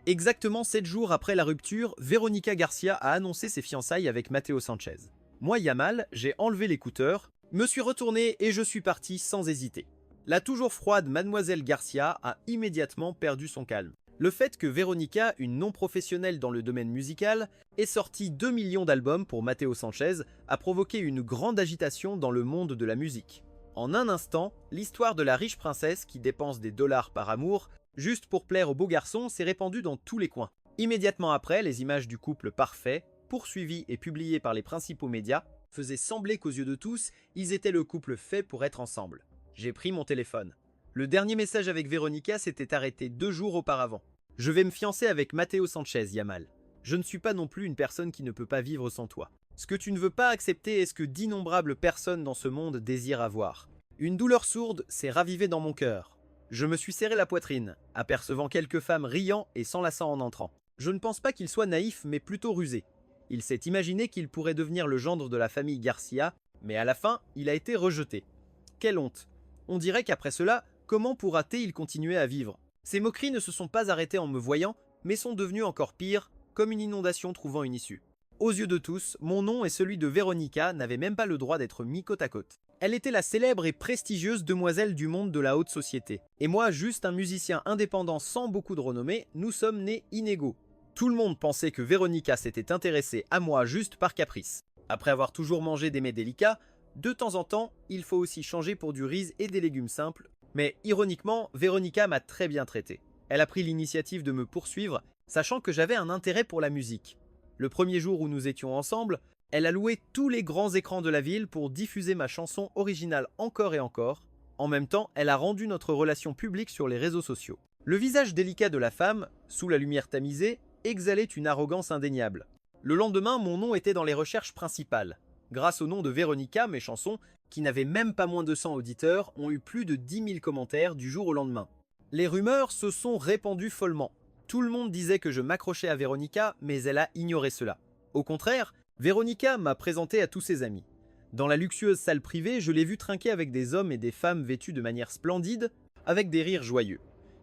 Exactement 7 jours après la rupture, Veronica Garcia a annoncé ses fiançailles avec Mateo Sanchez. Moi, Yamal, j'ai enlevé l'écouteur, me suis retourné et je suis parti sans hésiter. La toujours froide Mademoiselle Garcia a immédiatement perdu son calme. Le fait que Veronica, une non-professionnelle dans le domaine musical, ait sorti 2 millions d'albums pour Mateo Sanchez a provoqué une grande agitation dans le monde de la musique. En un instant, l'histoire de la riche princesse qui dépense des dollars par amour, juste pour plaire aux beaux garçons, s'est répandue dans tous les coins. Immédiatement après, les images du couple parfait, poursuivies et publiées par les principaux médias, faisaient sembler qu'aux yeux de tous, ils étaient le couple fait pour être ensemble. J'ai pris mon téléphone. Le dernier message avec Veronica s'était arrêté 2 jours auparavant. Je vais me fiancer avec Mateo Sanchez, Yamal. Je ne suis pas non plus une personne qui ne peut pas vivre sans toi. Ce que tu ne veux pas accepter est ce que d'innombrables personnes dans ce monde désirent avoir. Une douleur sourde s'est ravivée dans mon cœur. Je me suis serré la poitrine, apercevant quelques femmes riant et s'enlaçant en entrant. Je ne pense pas qu'il soit naïf, mais plutôt rusé. Il s'est imaginé qu'il pourrait devenir le gendre de la famille Garcia, mais à la fin, il a été rejeté. Quelle honte! On dirait qu'après cela, comment pourra-t-il continuer à vivre? Ces moqueries ne se sont pas arrêtées en me voyant, mais sont devenues encore pires, comme une inondation trouvant une issue. Aux yeux de tous, mon nom et celui de Veronica n'avaient même pas le droit d'être mis côte à côte. Elle était la célèbre et prestigieuse demoiselle du monde de la haute société. Et moi, juste un musicien indépendant sans beaucoup de renommée, nous sommes nés inégaux. Tout le monde pensait que Veronica s'était intéressée à moi juste par caprice. Après avoir toujours mangé des mets délicats, de temps en temps, il faut aussi changer pour du riz et des légumes simples. Mais ironiquement, Veronica m'a très bien traité. Elle a pris l'initiative de me poursuivre, sachant que j'avais un intérêt pour la musique. Le premier jour où nous étions ensemble, elle a loué tous les grands écrans de la ville pour diffuser ma chanson originale encore et encore. En même temps, elle a rendu notre relation publique sur les réseaux sociaux. Le visage délicat de la femme, sous la lumière tamisée, exhalait une arrogance indéniable. Le lendemain, mon nom était dans les recherches principales. Grâce au nom de Veronica, mes chansons, qui n'avaient même pas moins de 100 auditeurs, ont eu plus de 10 000 commentaires du jour au lendemain. Les rumeurs se sont répandues follement. Tout le monde disait que je m'accrochais à Veronica, mais elle a ignoré cela. Au contraire, Veronica m'a présenté à tous ses amis. Dans la luxueuse salle privée, je l'ai vue trinquer avec des hommes et des femmes vêtus de manière splendide, avec des rires joyeux.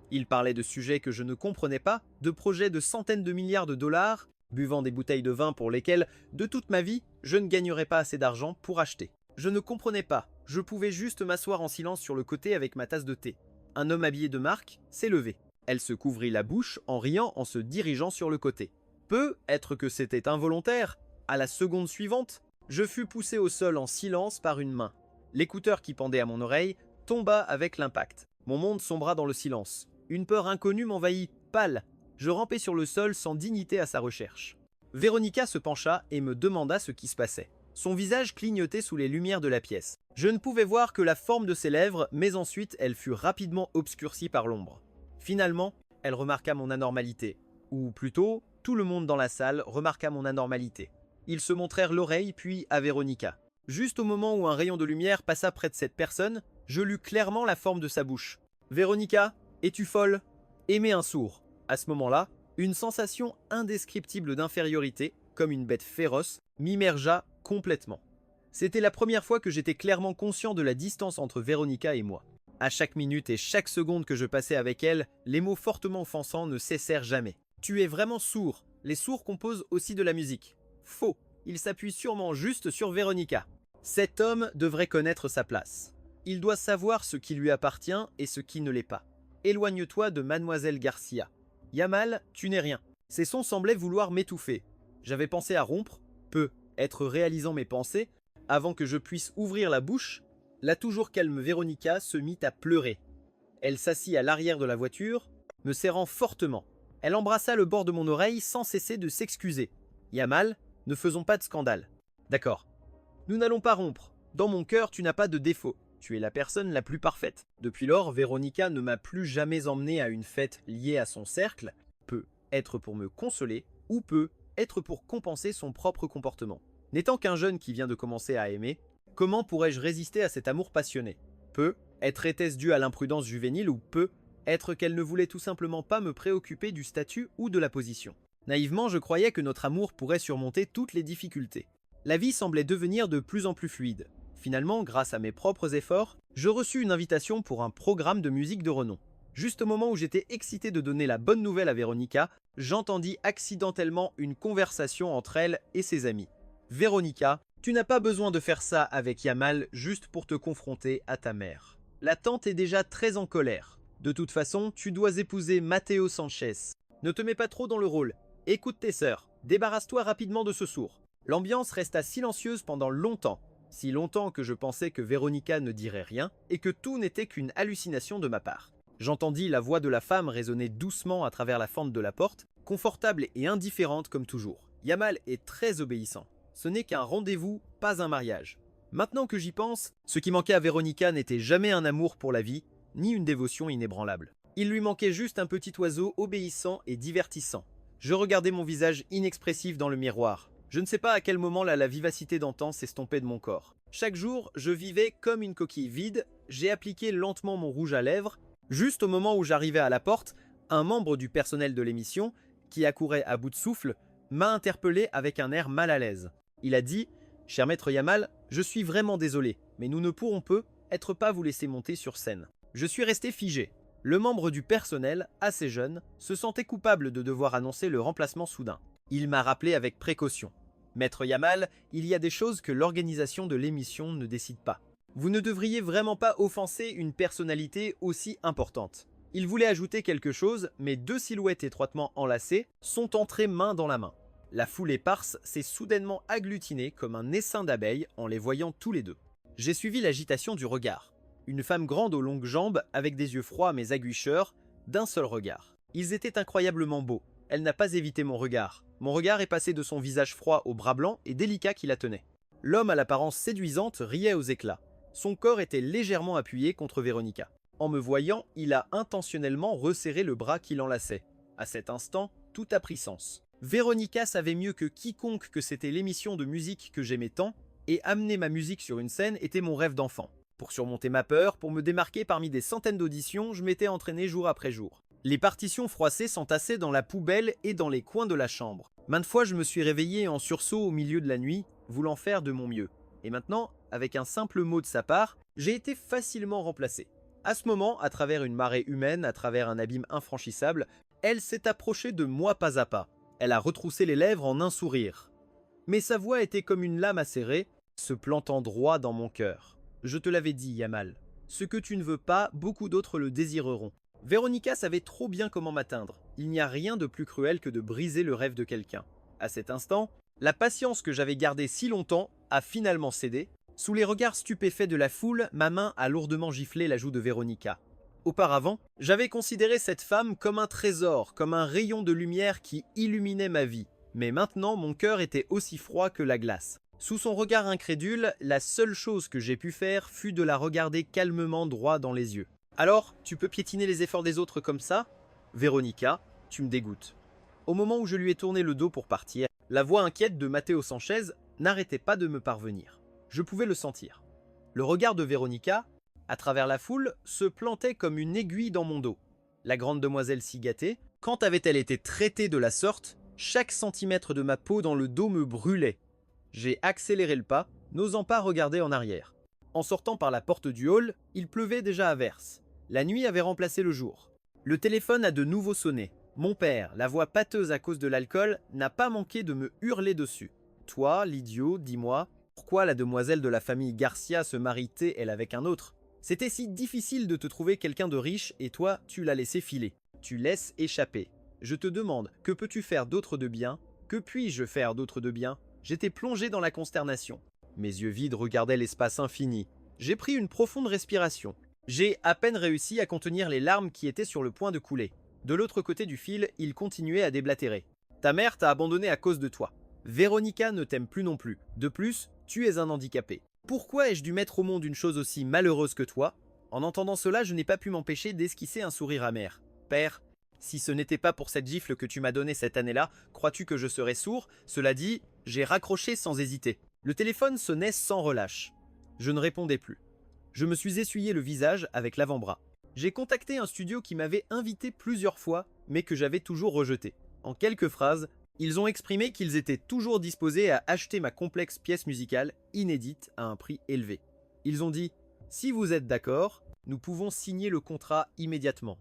Ils parlaient de sujets que je ne comprenais pas, de projets de centaines de milliards de dollars, buvant des bouteilles de vin pour lesquelles, de toute ma vie, je ne gagnerais pas assez d'argent pour acheter. Je ne comprenais pas, je pouvais juste m'asseoir en silence sur le côté avec ma tasse de thé. Un homme habillé de marque s'est levé. Elle se couvrit la bouche en riant en se dirigeant sur le côté. Peut-être que c'était involontaire. À la seconde suivante, je fus poussé au sol en silence par une main. L'écouteur qui pendait à mon oreille tomba avec l'impact. Mon monde sombra dans le silence. Une peur inconnue m'envahit, pâle. Je rampais sur le sol sans dignité à sa recherche. Veronica se pencha et me demanda ce qui se passait. Son visage clignotait sous les lumières de la pièce. Je ne pouvais voir que la forme de ses lèvres, mais ensuite elle fut rapidement obscurcie par l'ombre. Finalement, elle remarqua mon anormalité. Ou plutôt, tout le monde dans la salle remarqua mon anormalité. Ils se montrèrent l'oreille puis à Veronica. Juste au moment où un rayon de lumière passa près de cette personne, je lus clairement la forme de sa bouche. « Veronica, es-tu folle ?» Aimer un sourd. À ce moment-là, une sensation indescriptible d'infériorité, comme une bête féroce, m'immergea complètement. C'était la première fois que j'étais clairement conscient de la distance entre Veronica et moi. À chaque minute et chaque seconde que je passais avec elle, les mots fortement offensants ne cessèrent jamais. « Tu es vraiment sourd. Les sourds composent aussi de la musique. » Faux. Il s'appuie sûrement juste sur Veronica. Cet homme devrait connaître sa place. Il doit savoir ce qui lui appartient et ce qui ne l'est pas. Éloigne-toi de Mademoiselle Garcia. Yamal, tu n'es rien. Ces sons semblaient vouloir m'étouffer. J'avais pensé à rompre, être réalisant mes pensées, avant que je puisse ouvrir la bouche. La toujours calme Veronica se mit à pleurer. Elle s'assit à l'arrière de la voiture, me serrant fortement. Elle embrassa le bord de mon oreille sans cesser de s'excuser. Yamal, ne faisons pas de scandale. D'accord. Nous n'allons pas rompre. Dans mon cœur, tu n'as pas de défaut. Tu es la personne la plus parfaite. Depuis lors, Veronica ne m'a plus jamais emmené à une fête liée à son cercle. Peut être pour me consoler, ou peut être pour compenser son propre comportement. N'étant qu'un jeune qui vient de commencer à aimer, comment pourrais-je résister à cet amour passionné? Était-ce dû à l'imprudence juvénile ou être qu'elle ne voulait tout simplement pas me préoccuper du statut ou de la position? Naïvement, je croyais que notre amour pourrait surmonter toutes les difficultés. La vie semblait devenir de plus en plus fluide. Finalement, grâce à mes propres efforts, je reçus une invitation pour un programme de musique de renom. Juste au moment où j'étais excité de donner la bonne nouvelle à Veronica, j'entendis accidentellement une conversation entre elle et ses amis. Véronica, tu n'as pas besoin de faire ça avec Yamal juste pour te confronter à ta mère. La tante est déjà très en colère. De toute façon, tu dois épouser Mateo Sanchez. Ne te mets pas trop dans le rôle. Écoute tes sœurs. Débarrasse-toi rapidement de ce sourd. L'ambiance resta silencieuse pendant longtemps. Si longtemps que je pensais que Véronica ne dirait rien et que tout n'était qu'une hallucination de ma part. J'entendis la voix de la femme résonner doucement à travers la fente de la porte, confortable et indifférente comme toujours. Yamal est très obéissant. Ce n'est qu'un rendez-vous, pas un mariage. Maintenant que j'y pense, ce qui manquait à Véronica n'était jamais un amour pour la vie, ni une dévotion inébranlable. Il lui manquait juste un petit oiseau obéissant et divertissant. Je regardais mon visage inexpressif dans le miroir. Je ne sais pas à quel moment la vivacité d'antan s'estompait de mon corps. Chaque jour, je vivais comme une coquille vide, j'ai appliqué lentement mon rouge à lèvres. Juste au moment où j'arrivais à la porte, un membre du personnel de l'émission, qui accourait à bout de souffle, m'a interpellé avec un air mal à l'aise. Il a dit « Cher maître Yamal, je suis vraiment désolé, mais nous ne pourrons être pas vous laisser monter sur scène. » Je suis resté figé. Le membre du personnel, assez jeune, se sentait coupable de devoir annoncer le remplacement soudain. Il m'a rappelé avec précaution. Maître Yamal, il y a des choses que l'organisation de l'émission ne décide pas. Vous ne devriez vraiment pas offenser une personnalité aussi importante. Il voulait ajouter quelque chose, mais deux silhouettes étroitement enlacées sont entrées main dans la main. La foule éparse s'est soudainement agglutinée comme un essaim d'abeilles en les voyant tous les deux. J'ai suivi l'agitation du regard. Une femme grande aux longues jambes, avec des yeux froids mais aguicheurs, d'un seul regard. Ils étaient incroyablement beaux. Elle n'a pas évité mon regard. Mon regard est passé de son visage froid au bras blanc et délicat qui la tenait. L'homme à l'apparence séduisante riait aux éclats. Son corps était légèrement appuyé contre Véronica. En me voyant, il a intentionnellement resserré le bras qui l'enlaçait. À cet instant, tout a pris sens. Véronica savait mieux que quiconque que c'était l'émission de musique que j'aimais tant, et amener ma musique sur une scène était mon rêve d'enfant. Pour surmonter ma peur, pour me démarquer parmi des centaines d'auditions, je m'étais entraîné jour après jour. Les partitions froissées s'entassaient dans la poubelle et dans les coins de la chambre. Maintes fois, je me suis réveillé en sursaut au milieu de la nuit, voulant faire de mon mieux. Et maintenant, avec un simple mot de sa part, j'ai été facilement remplacé. À ce moment, à travers une marée humaine, à travers un abîme infranchissable, elle s'est approchée de moi pas à pas. Elle a retroussé les lèvres en un sourire. Mais sa voix était comme une lame acérée, se plantant droit dans mon cœur. Je te l'avais dit, Yamal. Ce que tu ne veux pas, beaucoup d'autres le désireront. Véronica savait trop bien comment m'atteindre. Il n'y a rien de plus cruel que de briser le rêve de quelqu'un. À cet instant, la patience que j'avais gardée si longtemps a finalement cédé. Sous les regards stupéfaits de la foule, ma main a lourdement giflé la joue de Véronica. Auparavant, j'avais considéré cette femme comme un trésor, comme un rayon de lumière qui illuminait ma vie. Mais maintenant, mon cœur était aussi froid que la glace. Sous son regard incrédule, la seule chose que j'ai pu faire fut de la regarder calmement droit dans les yeux. Alors, tu peux piétiner les efforts des autres comme ça? Véronica, tu me dégoûtes. Au moment où je lui ai tourné le dos pour partir, la voix inquiète de Mateo Sanchez n'arrêtait pas de me parvenir. Je pouvais le sentir. Le regard de Véronica, à travers la foule, se plantait comme une aiguille dans mon dos. La grande demoiselle si gâtée, quand avait-elle été traitée de la sorte? Chaque centimètre de ma peau dans le dos me brûlait. J'ai accéléré le pas, n'osant pas regarder en arrière. En sortant par la porte du hall, il pleuvait déjà à verse. La nuit avait remplacé le jour. Le téléphone a de nouveau sonné. Mon père, la voix pâteuse à cause de l'alcool, n'a pas manqué de me hurler dessus. Toi, l'idiot, dis-moi, pourquoi la demoiselle de la famille Garcia se marie-t-elle elle avec un autre? C'était si difficile de te trouver quelqu'un de riche et toi, tu l'as laissé filer. Tu laisses échapper. Je te demande, que peux-tu faire d'autre de bien? Que puis-je faire d'autre de bien? J'étais plongé dans la consternation. Mes yeux vides regardaient l'espace infini. J'ai pris une profonde respiration. J'ai à peine réussi à contenir les larmes qui étaient sur le point de couler. De l'autre côté du fil, il continuait à déblatérer. Ta mère t'a abandonné à cause de toi. Véronica ne t'aime plus non plus. De plus, tu es un handicapé. Pourquoi ai-je dû mettre au monde une chose aussi malheureuse que toi? En entendant cela, je n'ai pas pu m'empêcher d'esquisser un sourire amer. Père, si ce n'était pas pour cette gifle que tu m'as donnée cette année-là, crois-tu que je serais sourd? Cela dit, j'ai raccroché sans hésiter. Le téléphone sonnait sans relâche. Je ne répondais plus. Je me suis essuyé le visage avec l'avant-bras. J'ai contacté un studio qui m'avait invité plusieurs fois, mais que j'avais toujours rejeté. En quelques phrases, ils ont exprimé qu'ils étaient toujours disposés à acheter ma complexe pièce musicale inédite à un prix élevé. Ils ont dit « Si vous êtes d'accord, nous pouvons signer le contrat immédiatement ».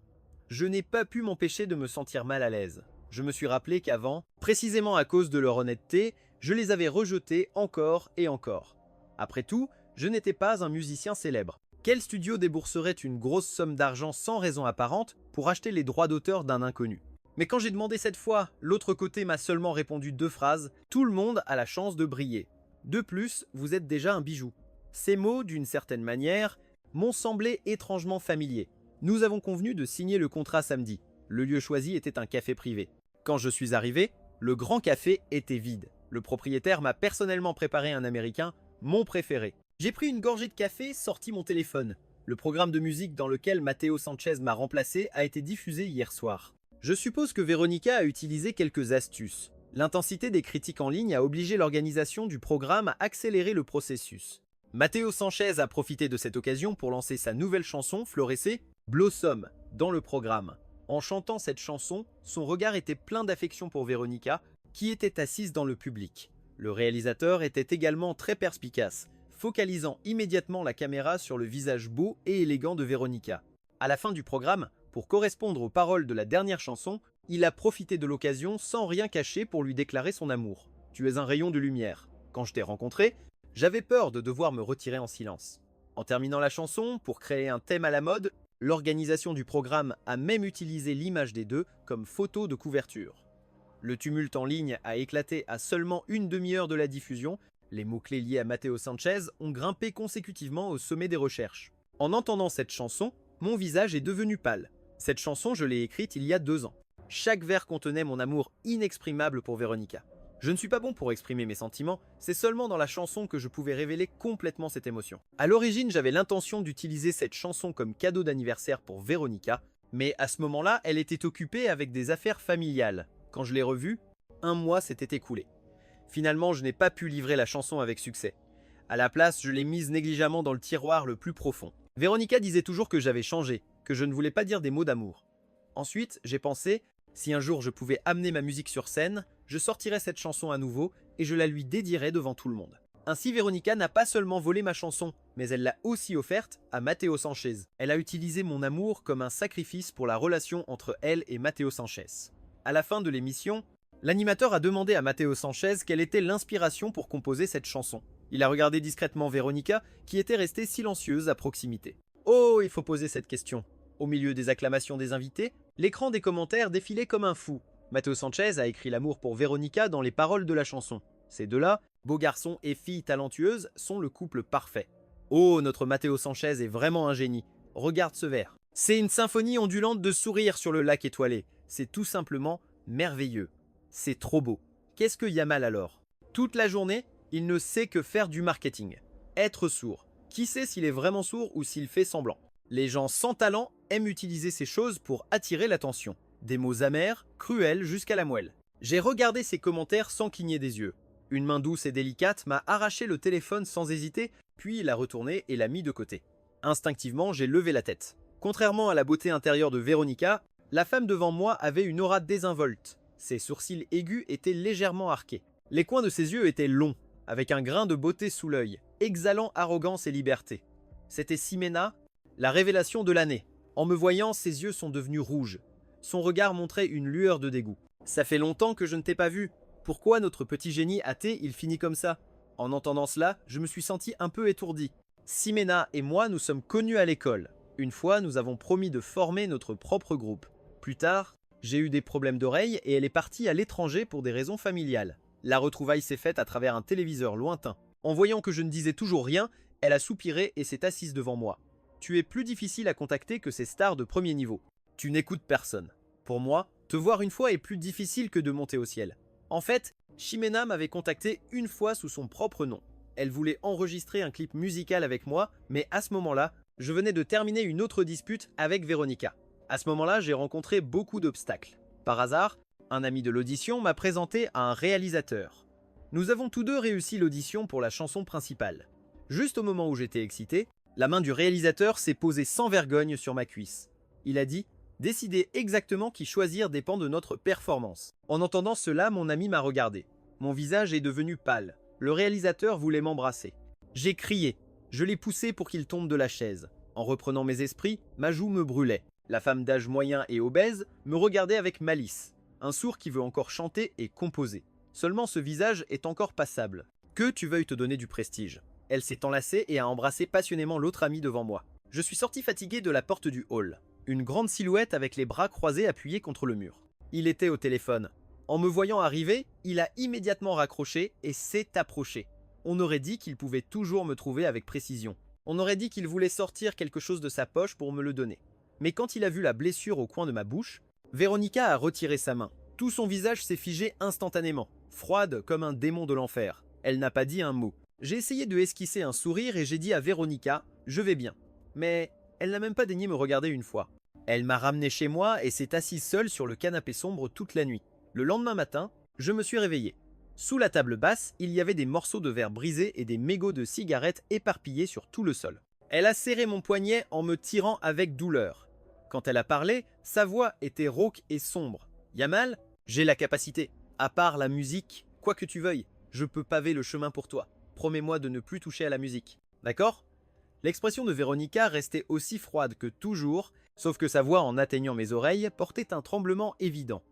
Je n'ai pas pu m'empêcher de me sentir mal à l'aise. Je me suis rappelé qu'avant, précisément à cause de leur honnêteté, je les avais rejetés encore et encore. Après tout, je n'étais pas un musicien célèbre. Quel studio débourserait une grosse somme d'argent sans raison apparente pour acheter les droits d'auteur d'un inconnu? Mais quand j'ai demandé cette fois, l'autre côté m'a seulement répondu 2 phrases « Tout le monde a la chance de briller. De plus, vous êtes déjà un bijou ». Ces mots, d'une certaine manière, m'ont semblé étrangement familiers. Nous avons convenu de signer le contrat samedi. Le lieu choisi était un café privé. Quand je suis arrivé, le grand café était vide. Le propriétaire m'a personnellement préparé un américain, mon préféré. J'ai pris une gorgée de café, sorti mon téléphone. Le programme de musique dans lequel Mateo Sanchez m'a remplacé a été diffusé hier soir. Je suppose que Veronica a utilisé quelques astuces. L'intensité des critiques en ligne a obligé l'organisation du programme à accélérer le processus. Mateo Sanchez a profité de cette occasion pour lancer sa nouvelle chanson, Florescer, Blossom, dans le programme. En chantant cette chanson, son regard était plein d'affection pour Veronica, qui était assise dans le public. Le réalisateur était également très perspicace, focalisant immédiatement la caméra sur le visage beau et élégant de Veronica. À la fin du programme, pour correspondre aux paroles de la dernière chanson, il a profité de l'occasion sans rien cacher pour lui déclarer son amour. « Tu es un rayon de lumière. Quand je t'ai rencontré, j'avais peur de devoir me retirer en silence. » En terminant la chanson, pour créer un thème à la mode, l'organisation du programme a même utilisé l'image des deux comme photo de couverture. Le tumulte en ligne a éclaté à seulement une demi-heure de la diffusion. Les mots-clés liés à Mateo Sanchez ont grimpé consécutivement au sommet des recherches. En entendant cette chanson, mon visage est devenu pâle. Cette chanson, je l'ai écrite il y a 2 ans. Chaque vers contenait mon amour inexprimable pour Veronica. Je ne suis pas bon pour exprimer mes sentiments, c'est seulement dans la chanson que je pouvais révéler complètement cette émotion. À l'origine, j'avais l'intention d'utiliser cette chanson comme cadeau d'anniversaire pour Veronica, mais à ce moment-là, elle était occupée avec des affaires familiales. Quand je l'ai revue, 1 mois s'était écoulé. Finalement, je n'ai pas pu livrer la chanson avec succès. À la place, je l'ai mise négligemment dans le tiroir le plus profond. Veronica disait toujours que j'avais changé, que je ne voulais pas dire des mots d'amour. Ensuite, j'ai pensé, si un jour je pouvais amener ma musique sur scène, je sortirais cette chanson à nouveau et je la lui dédierais devant tout le monde. Ainsi, Veronica n'a pas seulement volé ma chanson, mais elle l'a aussi offerte à Mateo Sanchez. Elle a utilisé mon amour comme un sacrifice pour la relation entre elle et Mateo Sanchez. À la fin de l'émission, l'animateur a demandé à Mateo Sanchez quelle était l'inspiration pour composer cette chanson. Il a regardé discrètement Veronica, qui était restée silencieuse à proximité. Oh, il faut poser cette question. Au milieu des acclamations des invités, l'écran des commentaires défilait comme un fou. Mateo Sanchez a écrit l'amour pour Veronica dans les paroles de la chanson. Ces deux-là, beau garçon et fille talentueuse, sont le couple parfait. Oh, notre Mateo Sanchez est vraiment un génie. Regarde ce verre. C'est une symphonie ondulante de sourires sur le lac étoilé. C'est tout simplement merveilleux. C'est trop beau. Qu'est-ce que Yamal alors? Toute la journée, il ne sait que faire du marketing. Être sourd. Qui sait s'il est vraiment sourd ou s'il fait semblant? Les gens sans talent aiment utiliser ces choses pour attirer l'attention. Des mots amers, cruels jusqu'à la moelle. J'ai regardé ces commentaires sans cligner des yeux. Une main douce et délicate m'a arraché le téléphone sans hésiter, puis l'a retourné et l'a mis de côté. Instinctivement, j'ai levé la tête. Contrairement à la beauté intérieure de Veronica, la femme devant moi avait une aura désinvolte. Ses sourcils aigus étaient légèrement arqués. Les coins de ses yeux étaient longs, avec un grain de beauté sous l'œil, exhalant arrogance et liberté. C'était Ximena, la révélation de l'année. En me voyant, ses yeux sont devenus rouges. Son regard montrait une lueur de dégoût. « Ça fait longtemps que je ne t'ai pas vu. Pourquoi notre petit génie athée, il finit comme ça ?» En entendant cela, je me suis senti un peu étourdi. Ximena et moi nous sommes connus à l'école. Une fois, nous avons promis de former notre propre groupe. Plus tard, j'ai eu des problèmes d'oreille et elle est partie à l'étranger pour des raisons familiales. La retrouvaille s'est faite à travers un téléviseur lointain. En voyant que je ne disais toujours rien, elle a soupiré et s'est assise devant moi. Tu es plus difficile à contacter que ces stars de premier niveau. Tu n'écoutes personne. Pour moi, te voir une fois est plus difficile que de monter au ciel. En fait, Ximena m'avait contacté une fois sous son propre nom. Elle voulait enregistrer un clip musical avec moi, mais à ce moment-là, je venais de terminer une autre dispute avec Veronica. À ce moment-là, j'ai rencontré beaucoup d'obstacles. Par hasard, un ami de l'audition m'a présenté à un réalisateur. Nous avons tous deux réussi l'audition pour la chanson principale. Juste au moment où j'étais excité, la main du réalisateur s'est posée sans vergogne sur ma cuisse. Il a dit « Décider exactement qui choisir dépend de notre performance ». En entendant cela, mon ami m'a regardé. Mon visage est devenu pâle. Le réalisateur voulait m'embrasser. J'ai crié. Je l'ai poussé pour qu'il tombe de la chaise. En reprenant mes esprits, ma joue me brûlait. La femme d'âge moyen et obèse me regardait avec malice. un sourd qui veut encore chanter et composer. Seulement ce visage est encore passable. Que tu veuilles te donner du prestige. Elle s'est enlacée et a embrassé passionnément l'autre amie devant moi. Je suis sorti fatigué de la porte du hall. Une grande silhouette avec les bras croisés appuyés contre le mur. Il était au téléphone. En me voyant arriver, il a immédiatement raccroché et s'est approché. On aurait dit qu'il pouvait toujours me trouver avec précision. On aurait dit qu'il voulait sortir quelque chose de sa poche pour me le donner. Mais quand il a vu la blessure au coin de ma bouche, Véronica a retiré sa main. Tout son visage s'est figé instantanément, froide comme un démon de l'enfer. Elle n'a pas dit un mot. J'ai essayé de esquisser un sourire et j'ai dit à Véronica « Je vais bien ». Mais elle n'a même pas daigné me regarder une fois. Elle m'a ramené chez moi et s'est assise seule sur le canapé sombre toute la nuit. Le lendemain matin, je me suis réveillé. Sous la table basse, il y avait des morceaux de verre brisés et des mégots de cigarettes éparpillés sur tout le sol. Elle a serré mon poignet en me tirant avec douleur. Quand elle a parlé, sa voix était rauque et sombre. « Yamal, j'ai la capacité. À part la musique, quoi que tu veuilles, je peux paver le chemin pour toi. Promets-moi de ne plus toucher à la musique. D'accord ?» L'expression de Véronica restait aussi froide que toujours, sauf que sa voix en atteignant mes oreilles portait un tremblement évident.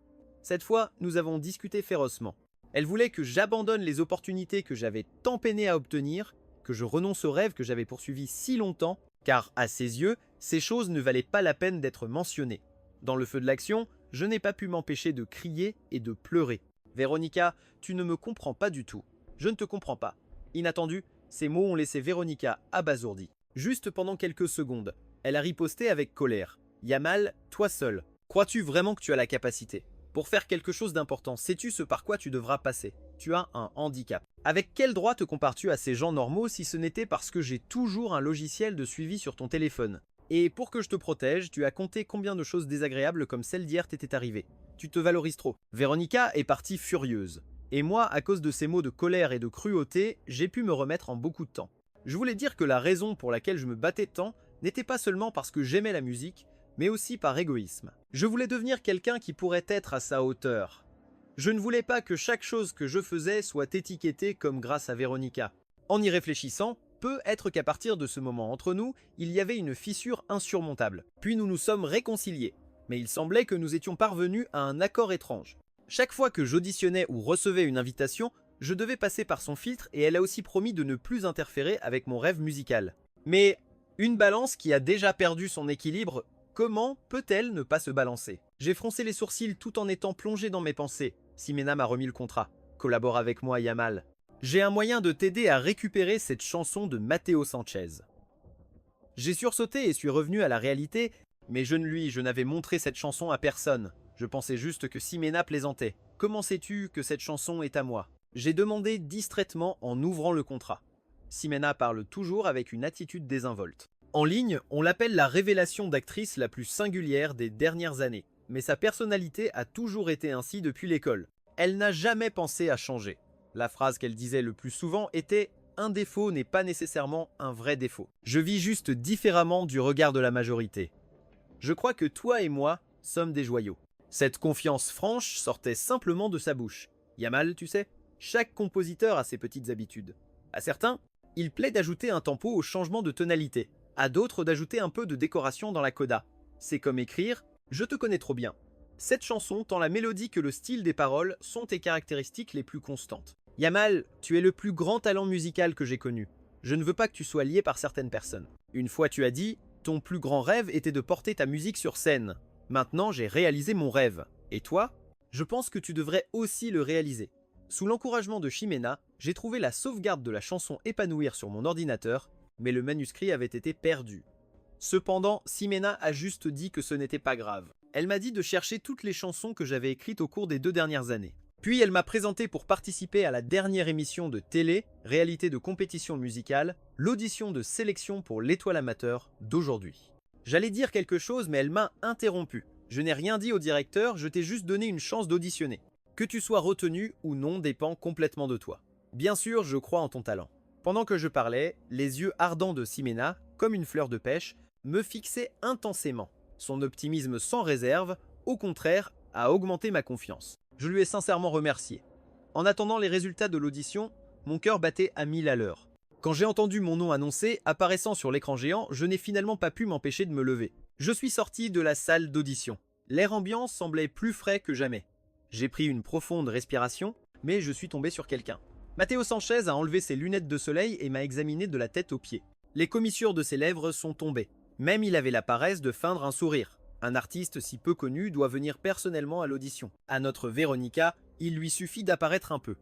Cette fois, nous avons discuté férocement. Elle voulait que j'abandonne les opportunités que j'avais tant peiné à obtenir, que je renonce aux rêves que j'avais poursuivis si longtemps, car à ses yeux, ces choses ne valaient pas la peine d'être mentionnées. Dans le feu de l'action, je n'ai pas pu m'empêcher de crier et de pleurer. « Véronica, tu ne me comprends pas du tout. Je ne te comprends pas. » Inattendu, ces mots ont laissé Véronica abasourdie. Juste pendant quelques secondes, elle a riposté avec colère. « Yamal, toi seul, crois-tu vraiment que tu as la capacité ? Pour faire quelque chose d'important, sais-tu ce par quoi tu devras passer ? Tu as un handicap. Avec quel droit te compares-tu à ces gens normaux si ce n'était parce que j'ai toujours un logiciel de suivi sur ton téléphone ? Et pour que je te protège, tu as compté combien de choses désagréables comme celle d'hier t'étaient arrivées. Tu te valorises trop. » Véronica est partie furieuse. Et moi, à cause de ces mots de colère et de cruauté, j'ai pu me remettre en beaucoup de temps. Je voulais dire que la raison pour laquelle je me battais tant n'était pas seulement parce que j'aimais la musique, mais aussi par égoïsme. Je voulais devenir quelqu'un qui pourrait être à sa hauteur. Je ne voulais pas que chaque chose que je faisais soit étiquetée comme grâce à Véronica. En y réfléchissant, peut être qu'à partir de ce moment entre nous, il y avait une fissure insurmontable. Puis nous nous sommes réconciliés. Mais il semblait que nous étions parvenus à un accord étrange. Chaque fois que j'auditionnais ou recevais une invitation, je devais passer par son filtre et elle a aussi promis de ne plus interférer avec mon rêve musical. Mais une balance qui a déjà perdu son équilibre, comment peut-elle ne pas se balancer? J'ai froncé les sourcils tout en étant plongé dans mes pensées. Simena m'a remis le contrat. Collabore avec moi, Yamal. J'ai un moyen de t'aider à récupérer cette chanson de Matteo Sanchez. J'ai sursauté et suis revenu à la réalité, mais je n'avais montré cette chanson à personne. Je pensais juste que Simena plaisantait. Comment sais-tu que cette chanson est à moi? J'ai demandé distraitement en ouvrant le contrat. Simena parle toujours avec une attitude désinvolte. En ligne, on l'appelle la révélation d'actrice la plus singulière des dernières années. Mais sa personnalité a toujours été ainsi depuis l'école. Elle n'a jamais pensé à changer. La phrase qu'elle disait le plus souvent était « Un défaut n'est pas nécessairement un vrai défaut. Je vis juste différemment du regard de la majorité. Je crois que toi et moi sommes des joyaux. » Cette confiance franche sortait simplement de sa bouche. Yamal, tu sais, chaque compositeur a ses petites habitudes. À certains, il plaît d'ajouter un tempo au changement de tonalité. À d'autres d'ajouter un peu de décoration dans la coda. C'est comme écrire « Je te connais trop bien ». Cette chanson, tant la mélodie que le style des paroles, sont tes caractéristiques les plus constantes. Yamal, tu es le plus grand talent musical que j'ai connu. Je ne veux pas que tu sois lié par certaines personnes. Une fois tu as dit « Ton plus grand rêve était de porter ta musique sur scène. Maintenant j'ai réalisé mon rêve. Et toi ? Je pense que tu devrais aussi le réaliser. » Sous l'encouragement de Ximena, j'ai trouvé la sauvegarde de la chanson Épanouir sur mon ordinateur, mais le manuscrit avait été perdu. Cependant, Ximena a juste dit que ce n'était pas grave. Elle m'a dit de chercher toutes les chansons que j'avais écrites au cours des 2 dernières années. Puis elle m'a présenté pour participer à la dernière émission de télé, réalité de compétition musicale, l'audition de sélection pour l'étoile amateur d'aujourd'hui. J'allais dire quelque chose, mais elle m'a interrompu. Je n'ai rien dit au directeur, je t'ai juste donné une chance d'auditionner. Que tu sois retenu ou non dépend complètement de toi. Bien sûr, je crois en ton talent. Pendant que je parlais, les yeux ardents de Ximena, comme une fleur de pêche, me fixaient intensément. Son optimisme sans réserve, au contraire, a augmenté ma confiance. Je lui ai sincèrement remercié. En attendant les résultats de l'audition, mon cœur battait à 1000 à l'heure. Quand j'ai entendu mon nom annoncé, apparaissant sur l'écran géant, je n'ai finalement pas pu m'empêcher de me lever. Je suis sorti de la salle d'audition. L'air ambiant semblait plus frais que jamais. J'ai pris une profonde respiration, mais je suis tombé sur quelqu'un. Matteo Sanchez a enlevé ses lunettes de soleil et m'a examiné de la tête aux pieds. Les commissures de ses lèvres sont tombées. Même il avait la paresse de feindre un sourire. Un artiste si peu connu doit venir personnellement à l'audition. À notre Véronica, il lui suffit d'apparaître un peu.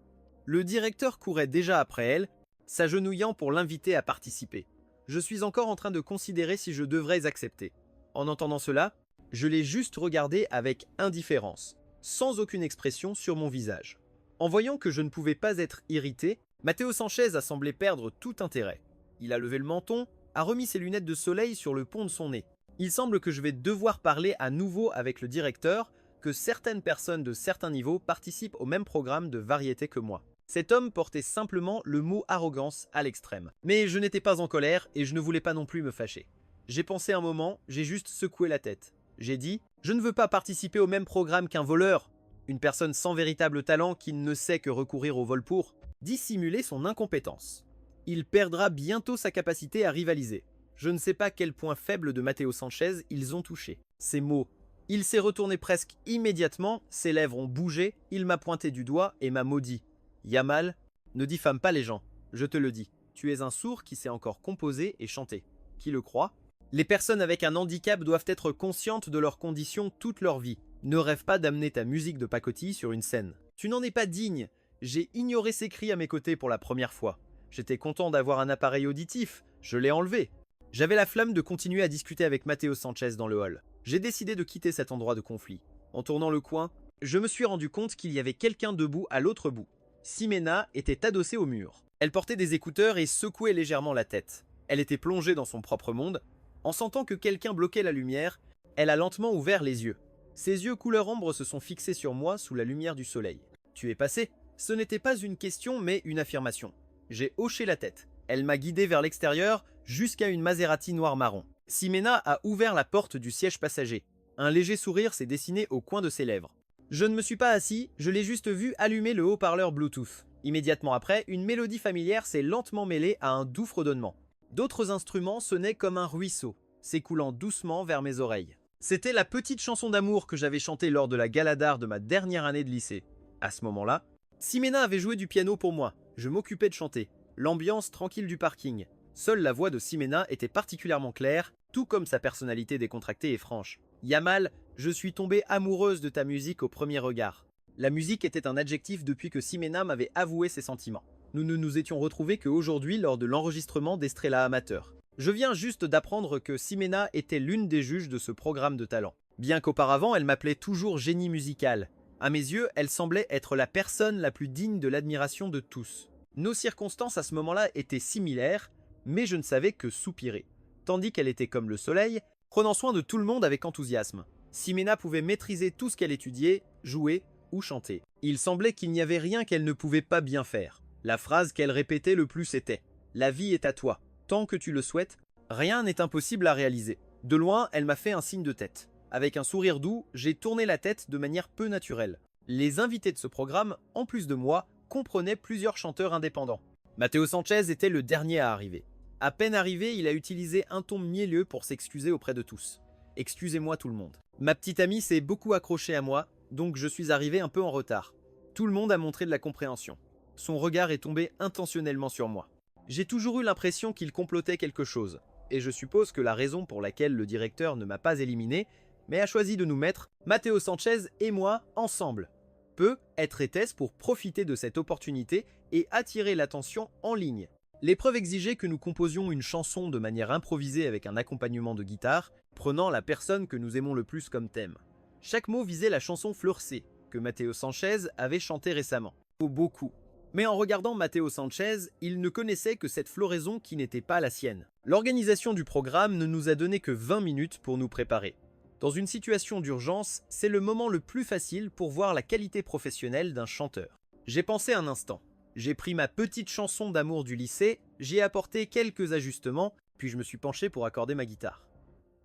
Le directeur courait déjà après elle, s'agenouillant pour l'inviter à participer. Je suis encore en train de considérer si je devrais accepter. En entendant cela, je l'ai juste regardé avec indifférence, sans aucune expression sur mon visage. En voyant que je ne pouvais pas être irrité, Matteo Sanchez a semblé perdre tout intérêt. Il a levé le menton, a remis ses lunettes de soleil sur le pont de son nez. Il semble que je vais devoir parler à nouveau avec le directeur, que certaines personnes de certains niveaux participent au même programme de variété que moi. Cet homme portait simplement le mot arrogance à l'extrême. Mais je n'étais pas en colère et je ne voulais pas non plus me fâcher. J'ai pensé un moment, j'ai juste secoué la tête. J'ai dit « Je ne veux pas participer au même programme qu'un voleur, une personne sans véritable talent qui ne sait que recourir au vol pour dissimuler son incompétence. Il perdra bientôt sa capacité à rivaliser. Je ne sais pas quel point faible de Matteo Sanchez ils ont touché. Ces mots. Il s'est retourné presque immédiatement, ses lèvres ont bougé, il m'a pointé du doigt et m'a maudit. Yamal, ne diffame pas les gens, je te le dis. Tu es un sourd qui sait encore composer et chanter. Qui le croit? Les personnes avec un handicap doivent être conscientes de leurs conditions toute leur vie. Ne rêve pas d'amener ta musique de pacotille sur une scène. Tu n'en es pas digne. J'ai ignoré ces cris à mes côtés pour la première fois. J'étais content d'avoir un appareil auditif, je l'ai enlevé. J'avais la flamme de continuer à discuter avec Matteo Sanchez dans le hall. J'ai décidé de quitter cet endroit de conflit. En tournant le coin, je me suis rendu compte qu'il y avait quelqu'un debout à l'autre bout. Ximena était adossée au mur. Elle portait des écouteurs et secouait légèrement la tête. Elle était plongée dans son propre monde. En sentant que quelqu'un bloquait la lumière, elle a lentement ouvert les yeux. Ses yeux couleur ombre se sont fixés sur moi sous la lumière du soleil. « Tu es passé ?» Ce n'était pas une question mais une affirmation. J'ai hoché la tête. Elle m'a guidé vers l'extérieur jusqu'à une Maserati noir-marron. Ximena a ouvert la porte du siège passager. Un léger sourire s'est dessiné au coin de ses lèvres. Je ne me suis pas assis, je l'ai juste vu allumer le haut-parleur Bluetooth. Immédiatement après, une mélodie familière s'est lentement mêlée à un doux fredonnement. D'autres instruments sonnaient comme un ruisseau, s'écoulant doucement vers mes oreilles. C'était la petite chanson d'amour que j'avais chantée lors de la gala d'art de ma dernière année de lycée. À ce moment-là, Ximena avait joué du piano pour moi. Je m'occupais de chanter. L'ambiance tranquille du parking. Seule la voix de Ximena était particulièrement claire, tout comme sa personnalité décontractée et franche. « Yamal, je suis tombée amoureuse de ta musique au premier regard. » La musique était un adjectif depuis que Ximena m'avait avoué ses sentiments. Nous ne nous étions retrouvés qu'aujourd'hui lors de l'enregistrement d'Estrella Amateur. Je viens juste d'apprendre que Ximena était l'une des juges de ce programme de talent. Bien qu'auparavant elle m'appelait toujours génie musical. À mes yeux, elle semblait être la personne la plus digne de l'admiration de tous. Nos circonstances à ce moment-là étaient similaires, mais je ne savais que soupirer. Tandis qu'elle était comme le soleil, prenant soin de tout le monde avec enthousiasme. Ximena pouvait maîtriser tout ce qu'elle étudiait, jouer ou chanter. Il semblait qu'il n'y avait rien qu'elle ne pouvait pas bien faire. La phrase qu'elle répétait le plus était « La vie est à toi. Tant que tu le souhaites, rien n'est impossible à réaliser. » De loin, elle m'a fait un signe de tête. Avec un sourire doux, j'ai tourné la tête de manière peu naturelle. Les invités de ce programme, en plus de moi, comprenaient plusieurs chanteurs indépendants. Matteo Sanchez était le dernier à arriver. À peine arrivé, il a utilisé un ton mielleux pour s'excuser auprès de tous. « Excusez-moi tout le monde. » Ma petite amie s'est beaucoup accrochée à moi, donc je suis arrivé un peu en retard. Tout le monde a montré de la compréhension. Son regard est tombé intentionnellement sur moi. J'ai toujours eu l'impression qu'il complotait quelque chose, et je suppose que la raison pour laquelle le directeur ne m'a pas éliminé, mais a choisi de nous mettre, Matteo Sanchez et moi, ensemble. Peu être était-ce pour profiter de cette opportunité et attirer l'attention en ligne. L'épreuve exigeait que nous composions une chanson de manière improvisée avec un accompagnement de guitare, prenant la personne que nous aimons le plus comme thème. Chaque mot visait la chanson Fleur-C, que Matteo Sanchez avait chantée récemment. Beaucoup. Mais en regardant Matteo Sanchez, il ne connaissait que cette floraison qui n'était pas la sienne. L'organisation du programme ne nous a donné que 20 minutes pour nous préparer. Dans une situation d'urgence, c'est le moment le plus facile pour voir la qualité professionnelle d'un chanteur. J'ai pensé un instant. J'ai pris ma petite chanson d'amour du lycée, j'y ai apporté quelques ajustements, puis je me suis penché pour accorder ma guitare.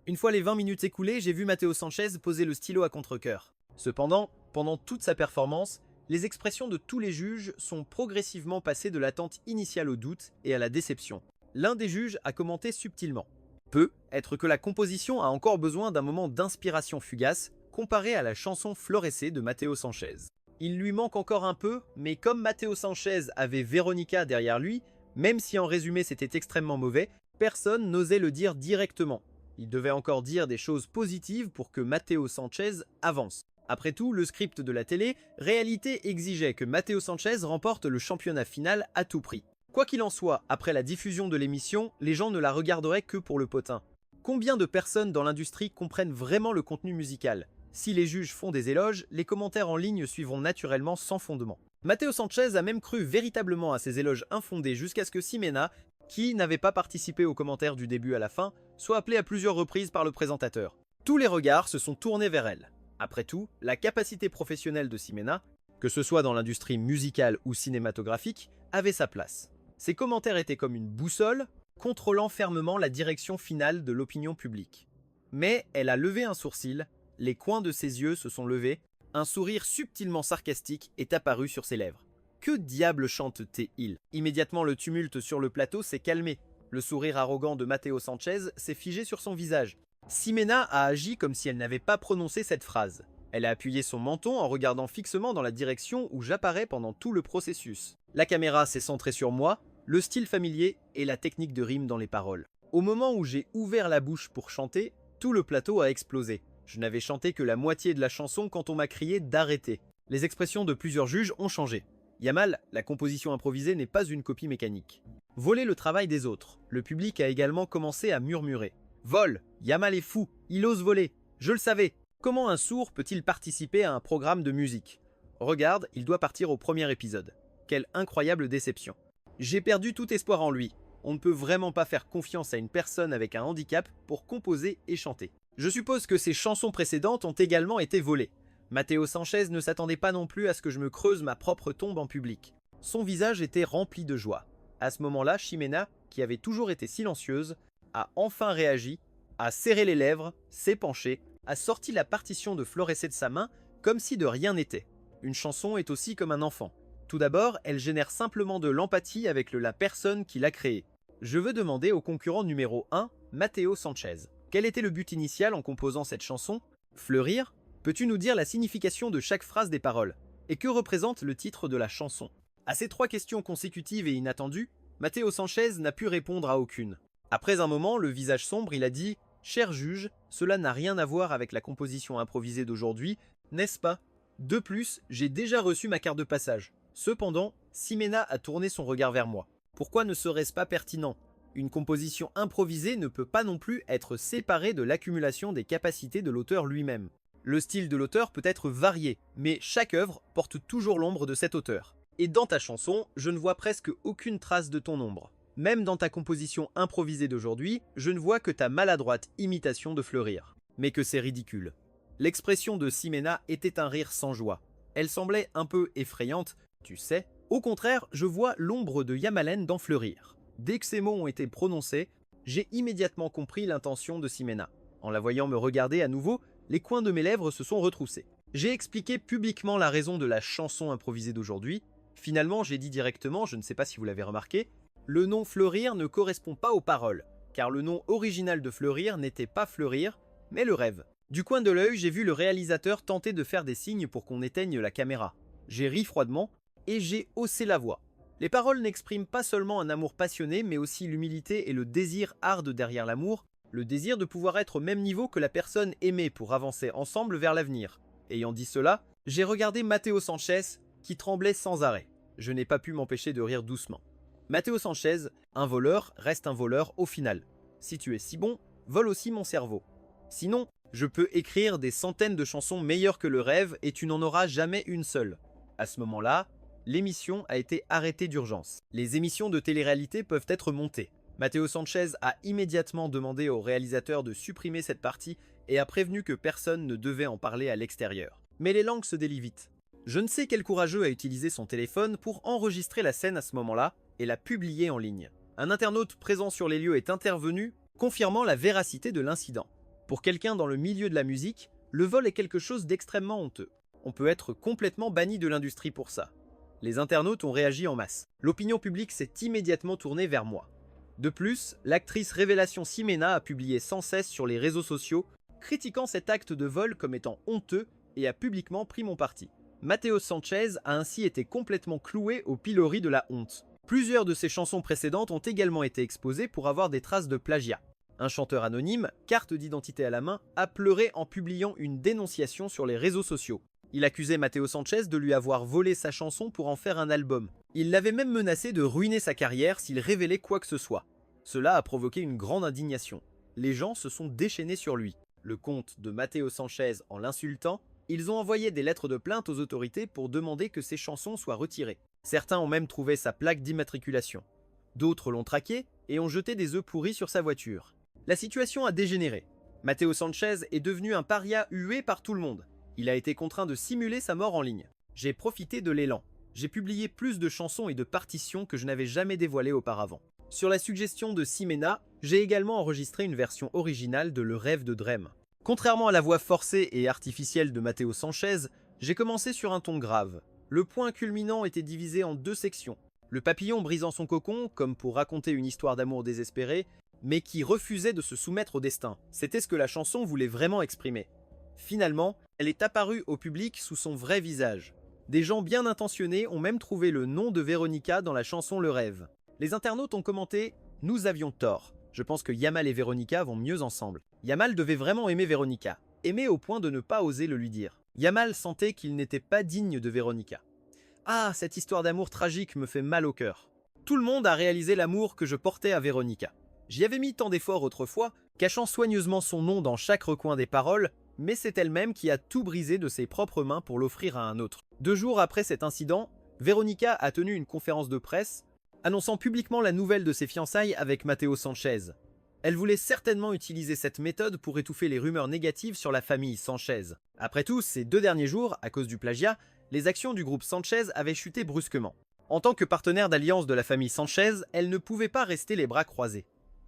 Une fois les 20 minutes écoulées, j'ai vu Matteo Sanchez poser le stylo à contre-cœur. Cependant, pendant toute sa performance, les expressions de tous les juges sont progressivement passées de l'attente initiale au doute et à la déception. L'un des juges a commenté subtilement. Peut être que la composition a encore besoin d'un moment d'inspiration fugace comparé à la chanson Fleur-C de Matteo Sanchez. Il lui manque encore un peu, mais comme Matteo Sanchez avait Veronica derrière lui, même si en résumé c'était extrêmement mauvais, personne n'osait le dire directement. Il devait encore dire des choses positives pour que Matteo Sanchez avance. Après tout, le script de la télé, réalité exigeait que Matteo Sanchez remporte le championnat final à tout prix. Quoi qu'il en soit, après la diffusion de l'émission, les gens ne la regarderaient que pour le potin. Combien de personnes dans l'industrie comprennent vraiment le contenu musical? Si les juges font des éloges, les commentaires en ligne suivront naturellement sans fondement. Matteo Sanchez a même cru véritablement à ces éloges infondés jusqu'à ce que Ximena, qui n'avait pas participé aux commentaires du début à la fin, soit appelée à plusieurs reprises par le présentateur. Tous les regards se sont tournés vers elle. Après tout, la capacité professionnelle de Ximena, que ce soit dans l'industrie musicale ou cinématographique, avait sa place. Ses commentaires étaient comme une boussole, contrôlant fermement la direction finale de l'opinion publique. Mais elle a levé un sourcil, les coins de ses yeux se sont levés, un sourire subtilement sarcastique est apparu sur ses lèvres. Que diable chante-t-il? Immédiatement le tumulte sur le plateau s'est calmé. Le sourire arrogant de Matteo Sanchez s'est figé sur son visage. Ximena a agi comme si elle n'avait pas prononcé cette phrase. Elle a appuyé son menton en regardant fixement dans la direction où j'apparais pendant tout le processus. La caméra s'est centrée sur moi, le style familier et la technique de rime dans les paroles. Au moment où j'ai ouvert la bouche pour chanter, tout le plateau a explosé. Je n'avais chanté que la moitié de la chanson quand on m'a crié d'arrêter. Les expressions de plusieurs juges ont changé. Yamal, la composition improvisée n'est pas une copie mécanique. Voler le travail des autres. Le public a également commencé à murmurer. Vol, Yamal est fou, il ose voler. Je le savais. Comment un sourd peut-il participer à un programme de musique? Regarde, il doit partir au premier épisode. Quelle incroyable déception. J'ai perdu tout espoir en lui. On ne peut vraiment pas faire confiance à une personne avec un handicap pour composer et chanter. Je suppose que ses chansons précédentes ont également été volées. Matteo Sanchez ne s'attendait pas non plus à ce que je me creuse ma propre tombe en public. Son visage était rempli de joie. À ce moment-là, Ximena, qui avait toujours été silencieuse, a enfin réagi, a serré les lèvres, s'est penchée, a sorti la partition de Florescé de sa main comme si de rien n'était. Une chanson est aussi comme un enfant. Tout d'abord, elle génère simplement de l'empathie avec la personne qui l'a créée. Je veux demander au concurrent numéro 1, Matteo Sanchez. Quel était le but initial en composant cette chanson? Fleurir? Peux-tu nous dire la signification de chaque phrase des paroles? Et que représente le titre de la chanson? À ces trois questions consécutives et inattendues, Matteo Sanchez n'a pu répondre à aucune. Après un moment, le visage sombre, il a dit « Cher juge, cela n'a rien à voir avec la composition improvisée d'aujourd'hui, n'est-ce pas? De plus, j'ai déjà reçu ma carte de passage. » Cependant, Ximena a tourné son regard vers moi. Pourquoi ne serait-ce pas pertinent? Une composition improvisée ne peut pas non plus être séparée de l'accumulation des capacités de l'auteur lui-même. Le style de l'auteur peut être varié, mais chaque œuvre porte toujours l'ombre de cet auteur. Et dans ta chanson, je ne vois presque aucune trace de ton ombre. Même dans ta composition improvisée d'aujourd'hui, je ne vois que ta maladroite imitation de Fleurir. Mais que c'est ridicule. L'expression de Ximena était un rire sans joie. Elle semblait un peu effrayante, tu sais. Au contraire, je vois l'ombre de Yamalen dans Fleurir. Dès que ces mots ont été prononcés, j'ai immédiatement compris l'intention de Ximena. En la voyant me regarder à nouveau, les coins de mes lèvres se sont retroussés. J'ai expliqué publiquement la raison de la chanson improvisée d'aujourd'hui. Finalement, j'ai dit directement, je ne sais pas si vous l'avez remarqué, le nom Fleurir ne correspond pas aux paroles, car le nom original de Fleurir n'était pas Fleurir, mais le rêve. Du coin de l'œil, j'ai vu le réalisateur tenter de faire des signes pour qu'on éteigne la caméra. J'ai ri froidement, et j'ai haussé la voix. Les paroles n'expriment pas seulement un amour passionné, mais aussi l'humilité et le désir arde derrière l'amour, le désir de pouvoir être au même niveau que la personne aimée pour avancer ensemble vers l'avenir. Ayant dit cela, j'ai regardé Matteo Sanchez, qui tremblait sans arrêt. Je n'ai pas pu m'empêcher de rire doucement. Matteo Sanchez, un voleur reste un voleur au final. Si tu es si bon, vole aussi mon cerveau. Sinon, je peux écrire des centaines de chansons meilleures que le rêve et tu n'en auras jamais une seule. À ce moment-là, l'émission a été arrêtée d'urgence. Les émissions de télé-réalité peuvent être montées. Matteo Sanchez a immédiatement demandé au réalisateur de supprimer cette partie et a prévenu que personne ne devait en parler à l'extérieur. Mais les langues se délient vite. Je ne sais quel courageux a utilisé son téléphone pour enregistrer la scène à ce moment-là et la publier en ligne. Un internaute présent sur les lieux est intervenu, confirmant la véracité de l'incident. Pour quelqu'un dans le milieu de la musique, le vol est quelque chose d'extrêmement honteux. On peut être complètement banni de l'industrie pour ça. Les internautes ont réagi en masse. L'opinion publique s'est immédiatement tournée vers moi. De plus, l'actrice Révélation Ximena a publié sans cesse sur les réseaux sociaux, critiquant cet acte de vol comme étant honteux et a publiquement pris mon parti. Mateo Sanchez a ainsi été complètement cloué au pilori de la honte. Plusieurs de ses chansons précédentes ont également été exposées pour avoir des traces de plagiat. Un chanteur anonyme, carte d'identité à la main, a pleuré en publiant une dénonciation sur les réseaux sociaux. Il accusait Mateo Sanchez de lui avoir volé sa chanson pour en faire un album. Il l'avait même menacé de ruiner sa carrière s'il révélait quoi que ce soit. Cela a provoqué une grande indignation. Les gens se sont déchaînés sur lui. Le compte de Mateo Sanchez en l'insultant, ils ont envoyé des lettres de plainte aux autorités pour demander que ses chansons soient retirées. Certains ont même trouvé sa plaque d'immatriculation. D'autres l'ont traqué et ont jeté des œufs pourris sur sa voiture. La situation a dégénéré. Mateo Sanchez est devenu un paria hué par tout le monde. Il a été contraint de simuler sa mort en ligne. J'ai profité de l'élan. J'ai publié plus de chansons et de partitions que je n'avais jamais dévoilées auparavant. Sur la suggestion de Ximena, j'ai également enregistré une version originale de Le Rêve de Drem. Contrairement à la voix forcée et artificielle de Mateo Sanchez, j'ai commencé sur un ton grave. Le point culminant était divisé en 2 sections. Le papillon brisant son cocon, comme pour raconter une histoire d'amour désespérée, mais qui refusait de se soumettre au destin. C'était ce que la chanson voulait vraiment exprimer. Finalement, elle est apparue au public sous son vrai visage. Des gens bien intentionnés ont même trouvé le nom de Veronica dans la chanson Le Rêve. Les internautes ont commenté « Nous avions tort ». Je pense que Yamal et Veronica vont mieux ensemble. Yamal devait vraiment aimer Veronica, aimer au point de ne pas oser le lui dire. Yamal sentait qu'il n'était pas digne de Veronica. Ah, cette histoire d'amour tragique me fait mal au cœur. Tout le monde a réalisé l'amour que je portais à Veronica. J'y avais mis tant d'efforts autrefois, cachant soigneusement son nom dans chaque recoin des paroles, mais c'est elle-même qui a tout brisé de ses propres mains pour l'offrir à un autre. 2 jours après cet incident, Veronica a tenu une conférence de presse, annonçant publiquement la nouvelle de ses fiançailles avec Mateo Sanchez. Elle voulait certainement utiliser cette méthode pour étouffer les rumeurs négatives sur la famille Sanchez. Après tout, ces 2 derniers jours, à cause du plagiat, les actions du groupe Sanchez avaient chuté brusquement. En tant que partenaire d'alliance de la famille Sanchez, elle ne pouvait pas rester les bras croisés.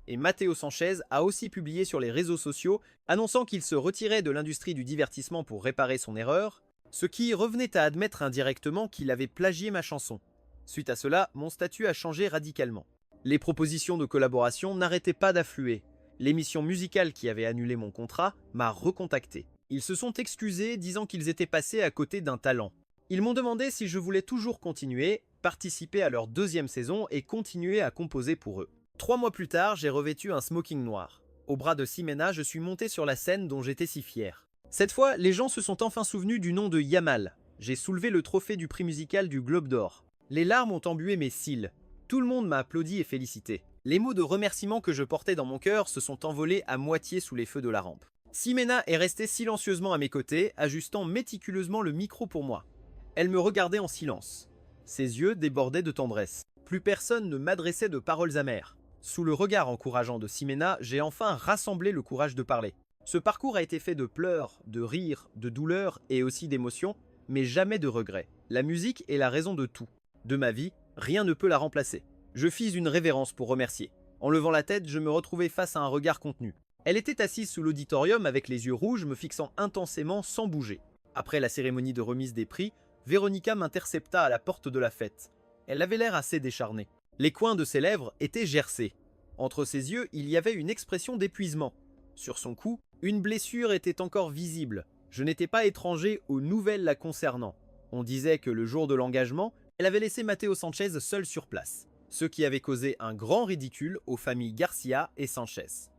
Et Mateo Sanchez a aussi publié sur les réseaux sociaux, annonçant qu'il se retirait de l'industrie du divertissement pour réparer son erreur, ce qui revenait à admettre indirectement qu'il avait plagié ma chanson. Suite à cela, mon statut a changé radicalement. Les propositions de collaboration n'arrêtaient pas d'affluer. L'émission musicale qui avait annulé mon contrat m'a recontacté. Ils se sont excusés, disant qu'ils étaient passés à côté d'un talent. Ils m'ont demandé si je voulais toujours continuer, participer à leur 2e saison et continuer à composer pour eux. 3 mois plus tard, j'ai revêtu un smoking noir. Au bras de Ximena, je suis monté sur la scène dont j'étais si fier. Cette fois, les gens se sont enfin souvenus du nom de Yamal. J'ai soulevé le trophée du prix musical du Globe d'Or. Les larmes ont embué mes cils. Tout le monde m'a applaudi et félicité. Les mots de remerciement que je portais dans mon cœur se sont envolés à moitié sous les feux de la rampe. Ximena est restée silencieusement à mes côtés, ajustant méticuleusement le micro pour moi. Elle me regardait en silence. Ses yeux débordaient de tendresse. Plus personne ne m'adressait de paroles amères. Sous le regard encourageant de Ximena, j'ai enfin rassemblé le courage de parler. Ce parcours a été fait de pleurs, de rires, de douleurs et aussi d'émotions, mais jamais de regrets. La musique est la raison de tout. De ma vie, rien ne peut la remplacer. Je fis une révérence pour remercier. En levant la tête, je me retrouvai face à un regard contenu. Elle était assise sous l'auditorium avec les yeux rouges, me fixant intensément sans bouger. Après la cérémonie de remise des prix, Veronica m'intercepta à la porte de la fête. Elle avait l'air assez décharnée. Les coins de ses lèvres étaient gercés. Entre ses yeux, il y avait une expression d'épuisement. Sur son cou, une blessure était encore visible. Je n'étais pas étranger aux nouvelles la concernant. On disait que le jour de l'engagement, elle avait laissé Mateo Sanchez seul sur place, ce qui avait causé un grand ridicule aux familles Garcia et Sanchez.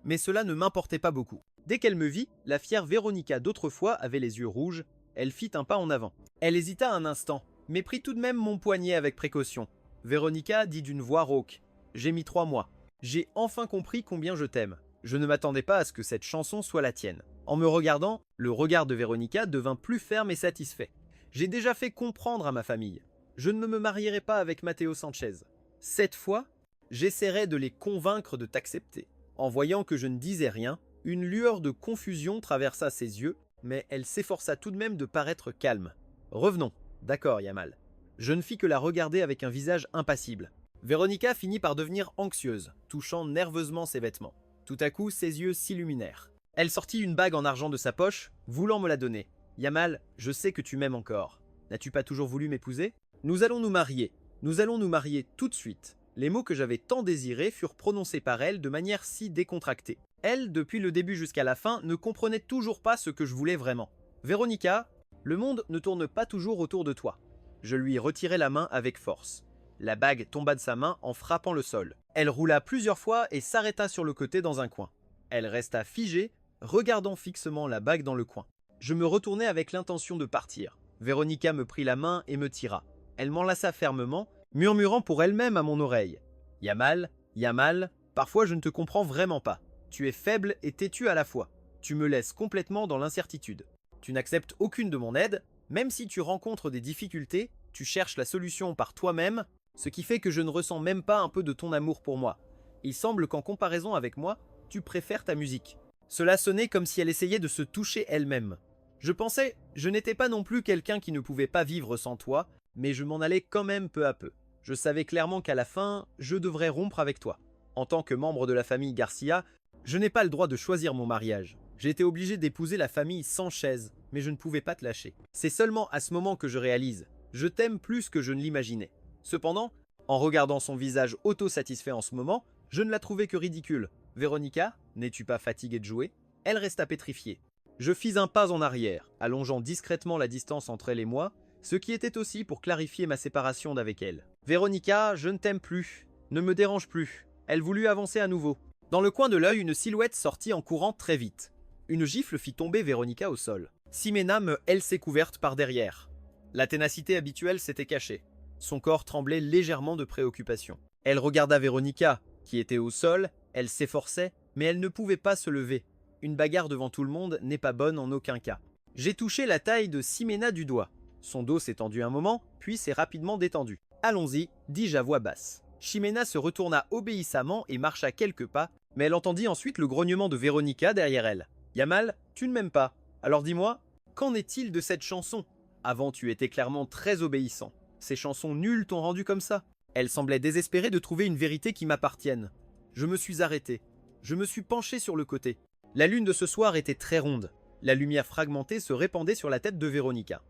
Mais cela ne m'importait pas beaucoup. Dès qu'elle me vit, la fière Veronica d'autrefois avait les yeux rouges. Elle fit un pas en avant. Elle hésita un instant, mais prit tout de même mon poignet avec précaution. Veronica dit d'une voix rauque. J'ai mis 3 mois. J'ai enfin compris combien je t'aime. Je ne m'attendais pas à ce que cette chanson soit la tienne. En me regardant, le regard de Veronica devint plus ferme et satisfait. J'ai déjà fait comprendre à ma famille. Je ne me marierai pas avec Mateo Sanchez. Cette fois, j'essaierai de les convaincre de t'accepter. En voyant que je ne disais rien, une lueur de confusion traversa ses yeux, mais elle s'efforça tout de même de paraître calme. Revenons. D'accord, Yamal. Je ne fis que la regarder avec un visage impassible. Veronica finit par devenir anxieuse, touchant nerveusement ses vêtements. Tout à coup, ses yeux s'illuminèrent. Elle sortit une bague en argent de sa poche, voulant me la donner. Yamal, je sais que tu m'aimes encore. N'as-tu pas toujours voulu m'épouser? Nous allons nous marier. Nous allons nous marier tout de suite. Les mots que j'avais tant désirés furent prononcés par elle de manière si décontractée. Elle, depuis le début jusqu'à la fin, ne comprenait toujours pas ce que je voulais vraiment. Veronica, Le monde ne tourne pas toujours autour de toi. Je lui retirai la main avec force. La bague tomba de sa main en frappant le sol. Elle roula plusieurs fois et s'arrêta sur le côté dans un coin. Elle resta figée, regardant fixement la bague dans le coin. Je me retournai avec l'intention de partir. Véronica me prit la main et me tira. Elle m'enlaça fermement, murmurant pour elle-même à mon oreille. « Yamal, parfois je ne te comprends vraiment pas. Tu es faible et têtu à la fois. Tu me laisses complètement dans l'incertitude. Tu n'acceptes aucune de mon aide, même si tu rencontres des difficultés, tu cherches la solution par toi-même, ce qui fait que je ne ressens même pas un peu de ton amour pour moi. Il semble qu'en comparaison avec moi, tu préfères ta musique. » Cela sonnait comme si elle essayait de se toucher elle-même. Je pensais, je n'étais pas non plus quelqu'un qui ne pouvait pas vivre sans toi, mais je m'en allais quand même peu à peu. Je savais clairement qu'à la fin, je devrais rompre avec toi. En tant que membre de la famille Garcia, je n'ai pas le droit de choisir mon mariage. J'ai été obligé d'épouser la famille Sanchez, mais je ne pouvais pas te lâcher. C'est seulement à ce moment que je réalise, je t'aime plus que je ne l'imaginais. Cependant, en regardant son visage auto-satisfait en ce moment, je ne la trouvais que ridicule. Véronica, n'es-tu pas fatiguée de jouer? Elle resta pétrifiée. Je fis un pas en arrière, allongeant discrètement la distance entre elle et moi, ce qui était aussi pour clarifier ma séparation d'avec elle. Véronica, je ne t'aime plus. Ne me dérange plus. Elle voulut avancer à nouveau. Dans le coin de l'œil, une silhouette sortit en courant très vite. Une gifle fit tomber Véronica au sol. Ximena me s'est couverte par derrière. La ténacité habituelle s'était cachée. Son corps tremblait légèrement de préoccupation. Elle regarda Véronica, qui était au sol, elle s'efforçait, mais elle ne pouvait pas se lever. Une bagarre devant tout le monde n'est pas bonne en aucun cas. J'ai touché la taille de Ximena du doigt. Son dos s'est tendu un moment, puis s'est rapidement détendu. « Allons-y », dis-je à voix basse. Ximena se retourna obéissamment et marcha quelques pas, mais elle entendit ensuite le grognement de Véronica derrière elle. « Yamal, tu ne m'aimes pas. Alors dis-moi, qu'en est-il de cette chanson? Avant tu étais clairement très obéissant. Ces chansons nulles t'ont rendu comme ça. » Elle semblait désespérée de trouver une vérité qui m'appartienne. Je me suis arrêté. Je me suis penché sur le côté. La lune de ce soir était très ronde. La lumière fragmentée se répandait sur la tête de Véronica.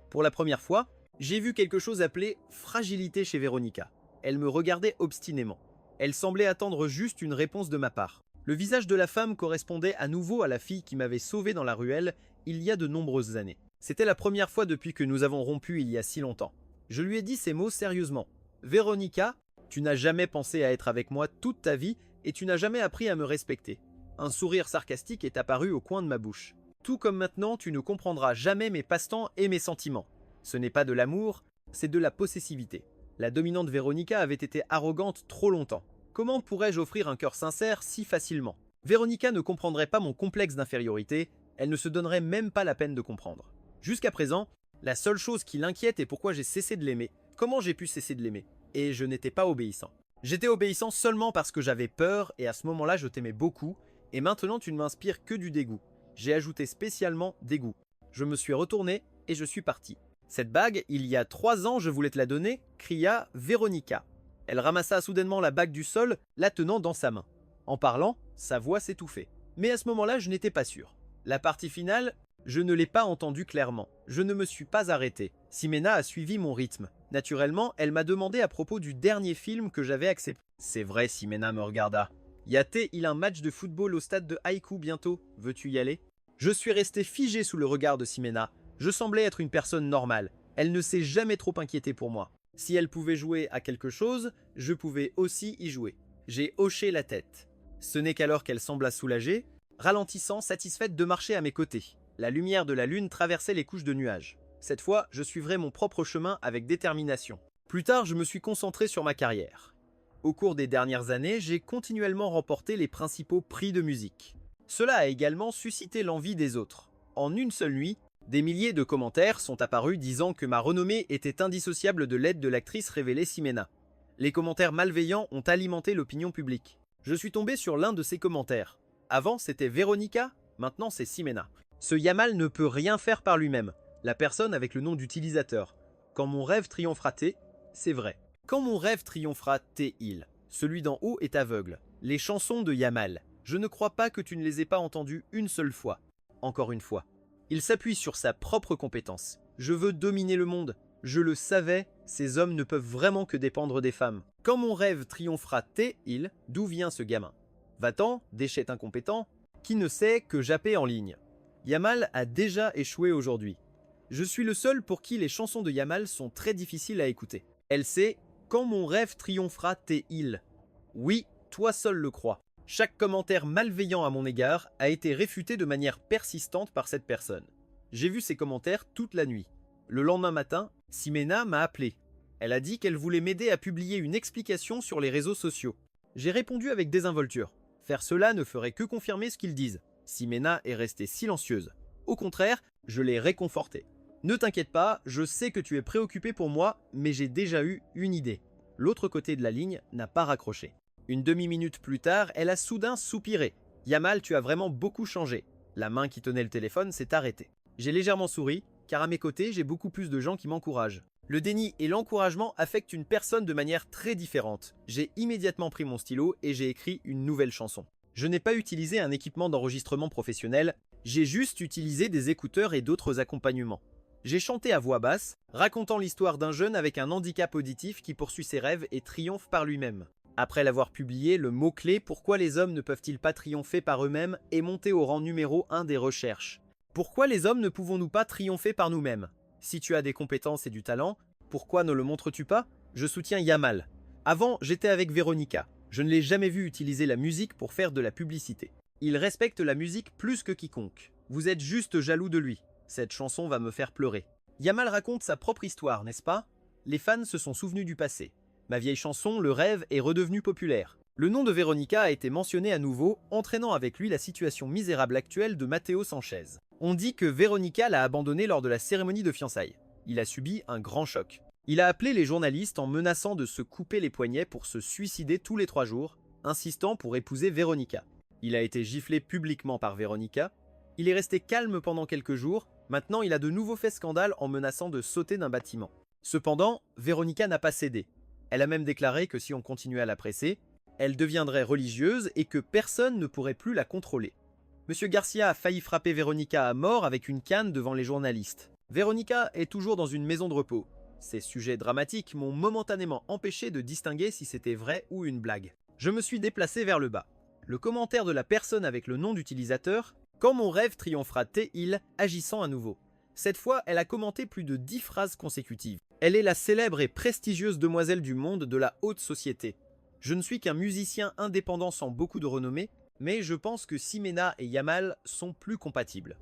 Pour la première fois, j'ai vu quelque chose appelé fragilité chez Véronica. Elle me regardait obstinément. Elle semblait attendre juste une réponse de ma part. Le visage de la femme correspondait à nouveau à la fille qui m'avait sauvé dans la ruelle il y a de nombreuses années. C'était la première fois depuis que nous avons rompu il y a si longtemps. Je lui ai dit ces mots sérieusement. « Véronica, tu n'as jamais pensé à être avec moi toute ta vie et tu n'as jamais appris à me respecter. » Un sourire sarcastique est apparu au coin de ma bouche. « Tout comme maintenant, tu ne comprendras jamais mes passe-temps et mes sentiments. Ce n'est pas de l'amour, c'est de la possessivité. » La dominante Véronica avait été arrogante trop longtemps. Comment pourrais-je offrir un cœur sincère si facilement? Véronica ne comprendrait pas mon complexe d'infériorité, elle ne se donnerait même pas la peine de comprendre. Jusqu'à présent, la seule chose qui l'inquiète est pourquoi j'ai cessé de l'aimer. Comment j'ai pu cesser de l'aimer? Et je n'étais pas obéissant. J'étais obéissant seulement parce que j'avais peur et à ce moment-là je t'aimais beaucoup, et maintenant tu ne m'inspires que du dégoût. J'ai ajouté spécialement dégoût. Je me suis retourné et je suis parti. Cette bague, il y a 3 ans je voulais te la donner, cria Véronica. Elle ramassa soudainement la bague du sol, la tenant dans sa main. En parlant, sa voix s'étouffait. Mais à ce moment-là, je n'étais pas sûr. La partie finale, je ne l'ai pas entendue clairement. Je ne me suis pas arrêté. Ximena a suivi mon rythme. Naturellement, elle m'a demandé à propos du dernier film que j'avais accepté. C'est vrai, Ximena me regarda. Yaté, il a un match de football au stade de Haïkou bientôt. Veux-tu y aller? Je suis resté figé sous le regard de Ximena. Je semblais être une personne normale. Elle ne s'est jamais trop inquiétée pour moi. Si elle pouvait jouer à quelque chose, je pouvais aussi y jouer. J'ai hoché la tête. Ce n'est qu'alors qu'elle sembla soulagée, ralentissant, satisfaite de marcher à mes côtés. La lumière de la lune traversait les couches de nuages. Cette fois, je suivrai mon propre chemin avec détermination. Plus tard, je me suis concentré sur ma carrière. Au cours des dernières années, j'ai continuellement remporté les principaux prix de musique. Cela a également suscité l'envie des autres. En une seule nuit, des milliers de commentaires sont apparus disant que ma renommée était indissociable de l'aide de l'actrice révélée Ximena. Les commentaires malveillants ont alimenté l'opinion publique. Je suis tombé sur l'un de ces commentaires. Avant, c'était Véronica, maintenant c'est Ximena. Ce Yamal ne peut rien faire par lui-même. La personne avec le nom d'utilisateur. Quand mon rêve triomphera-t-il, c'est vrai. Quand mon rêve triomphera-t-il, celui d'en haut est aveugle. Les chansons de Yamal, je ne crois pas que tu ne les aies pas entendues une seule fois. Encore une fois. Il s'appuie sur sa propre compétence. Je veux dominer le monde. Je le savais, ces hommes ne peuvent vraiment que dépendre des femmes. Quand mon rêve triomphera-t-il, d'où vient ce gamin? Va-t'en, déchet incompétent, qui ne sait que japper en ligne. Yamal a déjà échoué aujourd'hui. Je suis le seul pour qui les chansons de Yamal sont très difficiles à écouter. Elle sait « Quand mon rêve triomphera, t'es il ». Oui, toi seul le crois. Chaque commentaire malveillant à mon égard a été réfuté de manière persistante par cette personne. J'ai vu ces commentaires toute la nuit. Le lendemain matin, Ximena m'a appelé. Elle a dit qu'elle voulait m'aider à publier une explication sur les réseaux sociaux. J'ai répondu avec désinvolture. Faire cela ne ferait que confirmer ce qu'ils disent. Ximena est restée silencieuse. Au contraire, je l'ai réconfortée. Ne t'inquiète pas, je sais que tu es préoccupé pour moi, mais j'ai déjà eu une idée. L'autre côté de la ligne n'a pas raccroché. Une demi-minute plus tard, elle a soudain soupiré. « Yamal, tu as vraiment beaucoup changé. » La main qui tenait le téléphone s'est arrêtée. J'ai légèrement souri, car à mes côtés, j'ai beaucoup plus de gens qui m'encouragent. Le déni et l'encouragement affectent une personne de manière très différente. J'ai immédiatement pris mon stylo et j'ai écrit une nouvelle chanson. Je n'ai pas utilisé un équipement d'enregistrement professionnel, j'ai juste utilisé des écouteurs et d'autres accompagnements. J'ai chanté à voix basse, racontant l'histoire d'un jeune avec un handicap auditif qui poursuit ses rêves et triomphe par lui-même. Après l'avoir publié, le mot-clé « Pourquoi les hommes ne peuvent-ils pas triompher par eux-mêmes » est monté au rang numéro 1 des recherches. Pourquoi les hommes ne pouvons-nous pas triompher par nous-mêmes? Si tu as des compétences et du talent, pourquoi ne le montres-tu pas? Je soutiens Yamal. Avant, j'étais avec Véronica. Je ne l'ai jamais vu utiliser la musique pour faire de la publicité. Il respecte la musique plus que quiconque. Vous êtes juste jaloux de lui. Cette chanson va me faire pleurer. Yamal raconte sa propre histoire, n'est-ce pas? Les fans se sont souvenus du passé. Ma vieille chanson, Le Rêve, est redevenue populaire. Le nom de Véronica a été mentionné à nouveau, entraînant avec lui la situation misérable actuelle de Mateo Sanchez. On dit que Véronica l'a abandonné lors de la cérémonie de fiançailles. Il a subi un grand choc. Il a appelé les journalistes en menaçant de se couper les poignets pour se suicider tous les 3 jours, insistant pour épouser Véronica. Il a été giflé publiquement par Véronica. Il est resté calme pendant quelques jours. Maintenant, il a de nouveau fait scandale en menaçant de sauter d'un bâtiment. Cependant, Véronica n'a pas cédé. Elle a même déclaré que si on continuait à la presser, elle deviendrait religieuse et que personne ne pourrait plus la contrôler. Monsieur Garcia a failli frapper Véronica à mort avec une canne devant les journalistes. Véronica est toujours dans une maison de repos. Ces sujets dramatiques m'ont momentanément empêché de distinguer si c'était vrai ou une blague. Je me suis déplacé vers le bas. Le commentaire de la personne avec le nom d'utilisateur « Quand mon rêve triomphera T-il » agissant à nouveau. Cette fois, elle a commenté plus de 10 phrases consécutives. Elle est la célèbre et prestigieuse demoiselle du monde de la haute société. Je ne suis qu'un musicien indépendant sans beaucoup de renommée, mais je pense que Ximena et Yamal sont plus compatibles.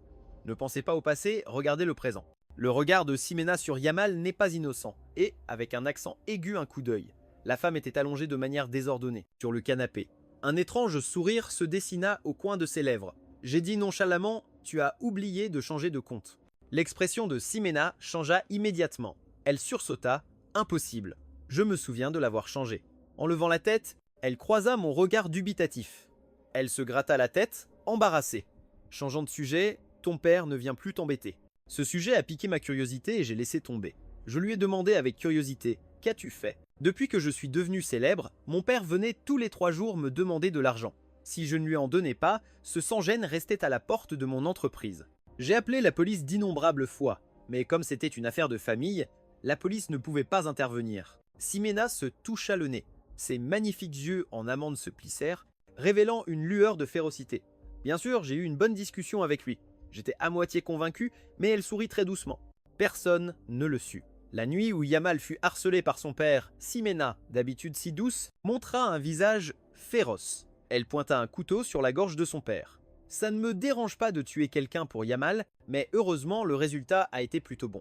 Ne pensez pas au passé, regardez le présent. Le regard de Ximena sur Yamal n'est pas innocent, et, avec un accent aigu, un coup d'œil. La femme était allongée de manière désordonnée, sur le canapé. Un étrange sourire se dessina au coin de ses lèvres. J'ai dit nonchalamment « Tu as oublié de changer de compte ». L'expression de Ximena changea immédiatement. Elle sursauta « Impossible ». Je me souviens de l'avoir changé. En levant la tête, elle croisa mon regard dubitatif. Elle se gratta la tête, embarrassée. Changeant de sujet, ton père ne vient plus t'embêter. Ce sujet a piqué ma curiosité et j'ai laissé tomber. Je lui ai demandé avec curiosité « Qu'as-tu fait ?» Depuis que je suis devenu célèbre, mon père venait tous les 3 jours me demander de l'argent. Si je ne lui en donnais pas, ce sans-gêne restait à la porte de mon entreprise. J'ai appelé la police d'innombrables fois, mais comme c'était une affaire de famille, la police ne pouvait pas intervenir. Ximena se toucha le nez. Ses magnifiques yeux en amande se plissèrent, révélant une lueur de férocité. Bien sûr, j'ai eu une bonne discussion avec lui. J'étais à moitié convaincu, mais elle sourit très doucement. Personne ne le sut. La nuit où Yamal fut harcelé par son père, Ximena, d'habitude si douce, montra un visage féroce. Elle pointa un couteau sur la gorge de son père. Ça ne me dérange pas de tuer quelqu'un pour Yamal, mais heureusement le résultat a été plutôt bon.